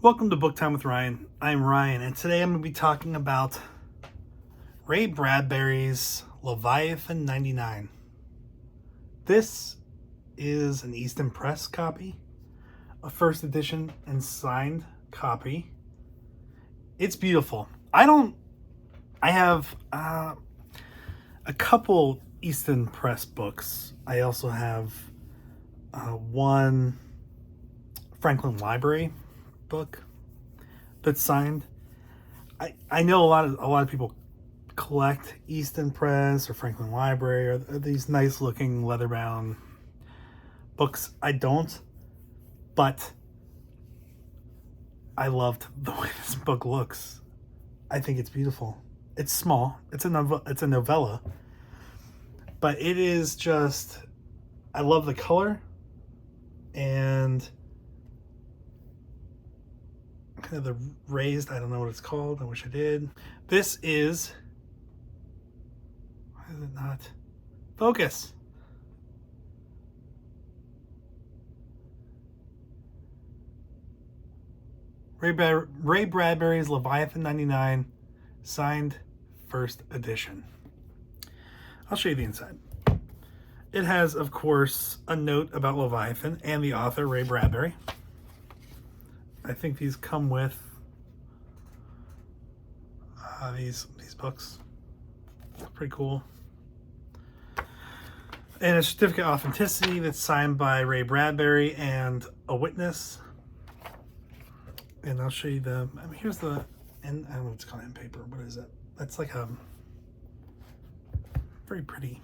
Welcome to Book Time with Ryan. I'm Ryan, and today I'm going to be talking about Ray Bradbury's Leviathan 99. This is an Easton Press copy, a first edition and signed copy. It's beautiful. I have a couple Easton Press books. I also have one Franklin Library book that's signed. I know a lot of people collect Easton Press or Franklin Library or these nice looking leather bound books. I don't, but I loved the way this book looks. I think it's beautiful. It's small. It's a novella, but it is just, I love the color and kind of the raised, I don't know what it's called. I wish I did. This is, why is it not focus? Ray Bradbury's Leviathan 99, signed first edition. I'll show you the inside. It has, of course, a note about Leviathan and the author, Ray Bradbury. I think these come with these books. Pretty cool. And a certificate of authenticity that's signed by Ray Bradbury and a witness. And I'll show you here's the, and I don't know what it's called, end paper. What is it? That's like a very pretty.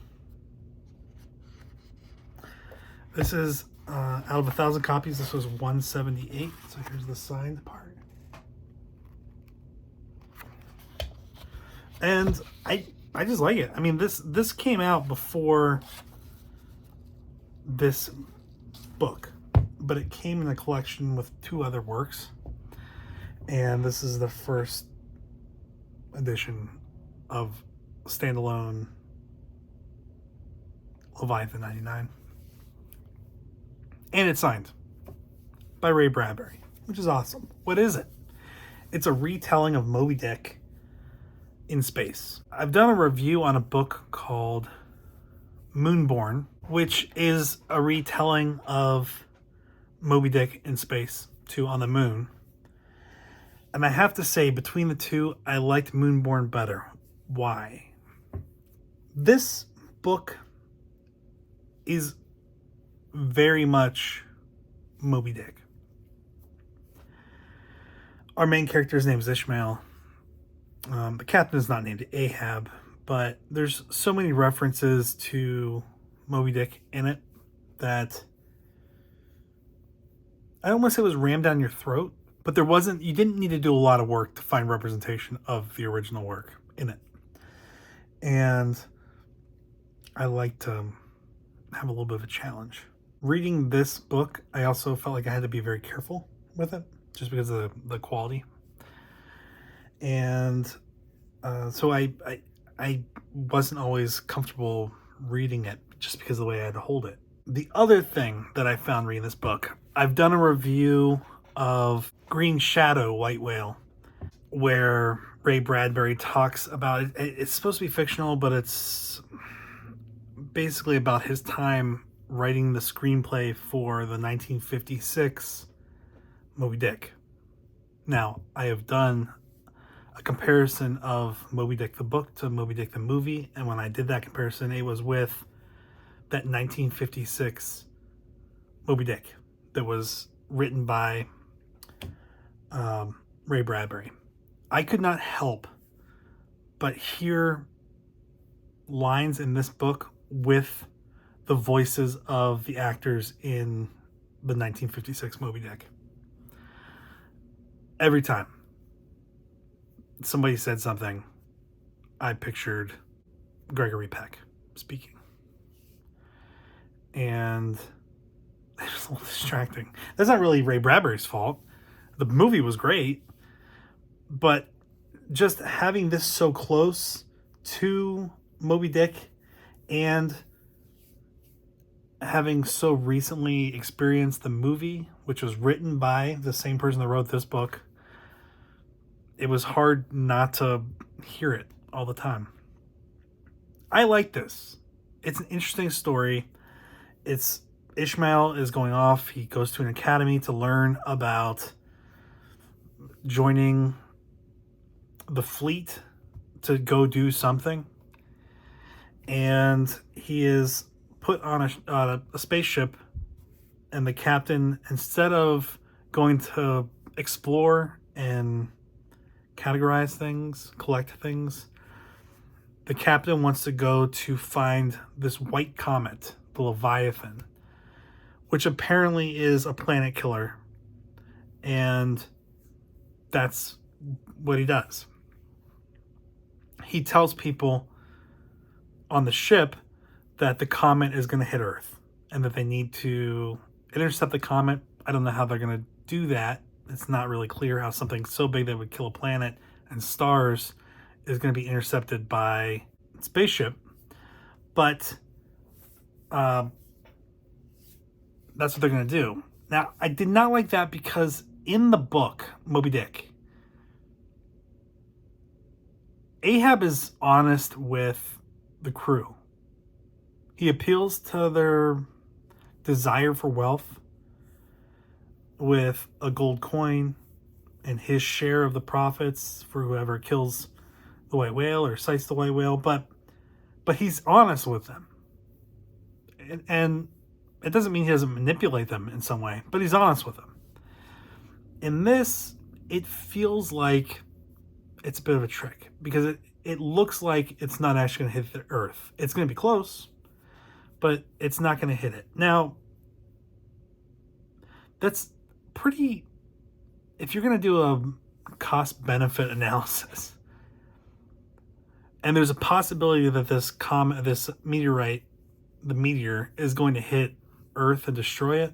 This is out of 1,000 copies, this was 178. So here's the signed part. And I just like it. I mean, this came out before this book, but it came in a collection with two other works. And this is the first edition of standalone Leviathan 99. And it's signed by Ray Bradbury, which is awesome. What is it? It's a retelling of Moby-Dick in space. I've done a review on a book called Moonborn, which is a retelling of Moby-Dick in space, too, on the moon. And I have to say, between the two, I liked Moonborn better. Why? This book is very much Moby-Dick. Our main character's name is Ishmael. The captain is not named Ahab, but there's so many references to Moby-Dick in it that I don't want to say it was rammed down your throat, but you didn't need to do a lot of work to find representation of the original work in it. And I like to have a little bit of a challenge. Reading this book, I also felt like I had to be very careful with it, just because of the quality. And so I wasn't always comfortable reading it just because of the way I had to hold it. The other thing that I found reading this book, I've done a review of Green Shadow, White Whale, where Ray Bradbury talks about it. It's supposed to be fictional, but it's basically about his time writing the screenplay for the 1956 Moby-Dick. Now, I have done a comparison of Moby-Dick the book to Moby-Dick the movie, and when I did that comparison, it was with that 1956 Moby-Dick that was written by Ray Bradbury. I could not help but hear lines in this book with the voices of the actors in the 1956 Moby-Dick. Every time somebody said something, I pictured Gregory Peck speaking. And it was a little distracting. That's not really Ray Bradbury's fault. The movie was great, but just having this so close to Moby-Dick and having so recently experienced the movie, which was written by the same person that wrote this book, it was hard not to hear it all the time. I like this. It's an interesting story. It's Ishmael is going off. He goes to an academy to learn about joining the fleet to go do something. And he is put on a spaceship, and the captain, instead of going to explore and categorize things, collect things, the captain wants to go to find this white comet, the Leviathan, which apparently is a planet killer. And that's what he does. He tells people on the ship that the comet is going to hit Earth and that they need to intercept the comet. I don't know how they're going to do that. It's not really clear how something so big that would kill a planet and stars is going to be intercepted by a spaceship. But that's what they're going to do. Now, I did not like that because in the book, Moby-Dick, Ahab is honest with the crew. He appeals to their desire for wealth with a gold coin and his share of the profits for whoever kills the white whale or sights the white whale. But he's honest with them. And it doesn't mean he doesn't manipulate them in some way, but he's honest with them. In this, it feels like it's a bit of a trick because it looks like it's not actually going to hit the Earth. It's going to be close, but it's not going to hit it. Now, that's pretty... If you're going to do a cost-benefit analysis, and there's a possibility that this meteorite, the meteor, is going to hit Earth and destroy it,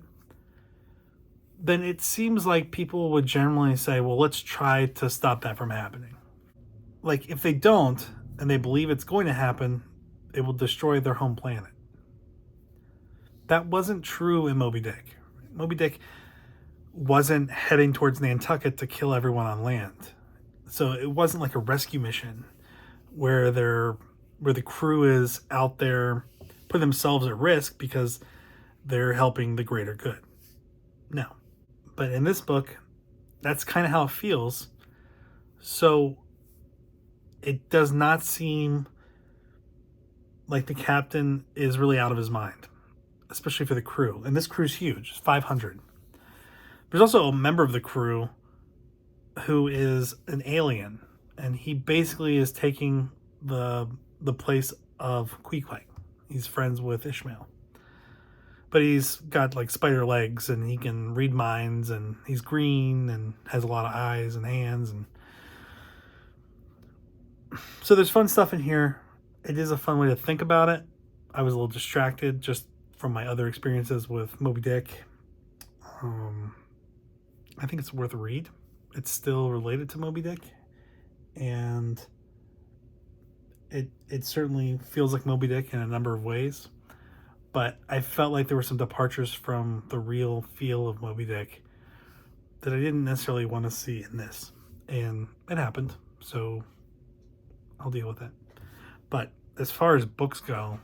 then it seems like people would generally say, well, let's try to stop that from happening. Like, if they don't, and they believe it's going to happen, it will destroy their home planet. That wasn't true in Moby-Dick. Moby-Dick wasn't heading towards Nantucket to kill everyone on land. So it wasn't like a rescue mission where the crew is out there putting themselves at risk because they're helping the greater good. No. But in this book, that's kind of how it feels. So it does not seem like the captain is really out of his mind, especially for the crew. And this crew's huge. It's 500. There's also a member of the crew who is an alien, and he basically is taking the place of Queequeg. He's friends with Ishmael. But he's got like spider legs, and he can read minds, and he's green and has a lot of eyes and hands. And so there's fun stuff in here. It is a fun way to think about it. I was a little distracted just from my other experiences with Moby-Dick. I think it's worth a read. It's still related to Moby-Dick, and it certainly feels like Moby-Dick in a number of ways. But I felt like there were some departures from the real feel of Moby-Dick that I didn't necessarily want to see in this. And it happened, so I'll deal with it. But as far as books go,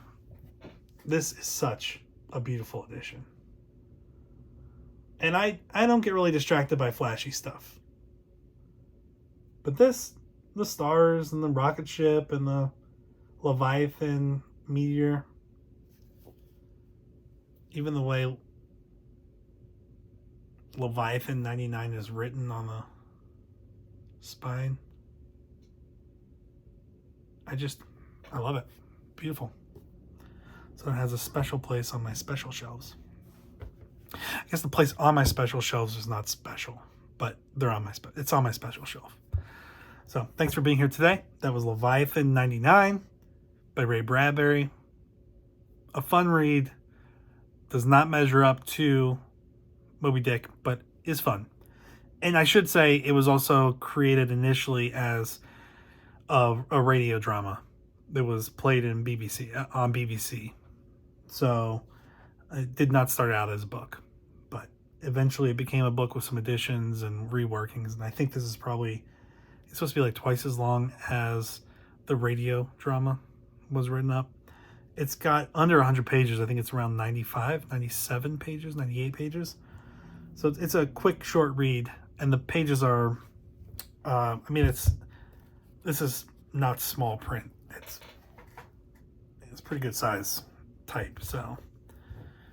this is such a beautiful edition. And I don't get really distracted by flashy stuff. But this, the stars and the rocket ship and the Leviathan meteor, even the way Leviathan 99 is written on the spine, I love it. Beautiful. So it has a special place on my special shelves. I guess the place on my special shelves is not special, but they're on it's on my special shelf. So thanks for being here today. That was Leviathan 99 by Ray Bradbury. A fun read. Does not measure up to Moby-Dick, but is fun. And I should say it was also created initially as a radio drama that was played in on BBC. So It did not start out as a book, but eventually it became a book with some additions and reworkings. And I think this is probably, it's supposed to be like twice as long as the radio drama was written up. It's got under 100 pages. I think it's around 95, 97 pages, 98 pages. So it's a quick, short read, and the pages are, this is not small print. It's pretty good size type, so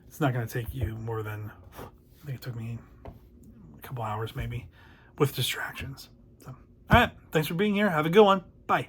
it's not going to take you more than, I think it took me a couple hours maybe, with distractions. So, all right, thanks for being here. Have a good one. Bye.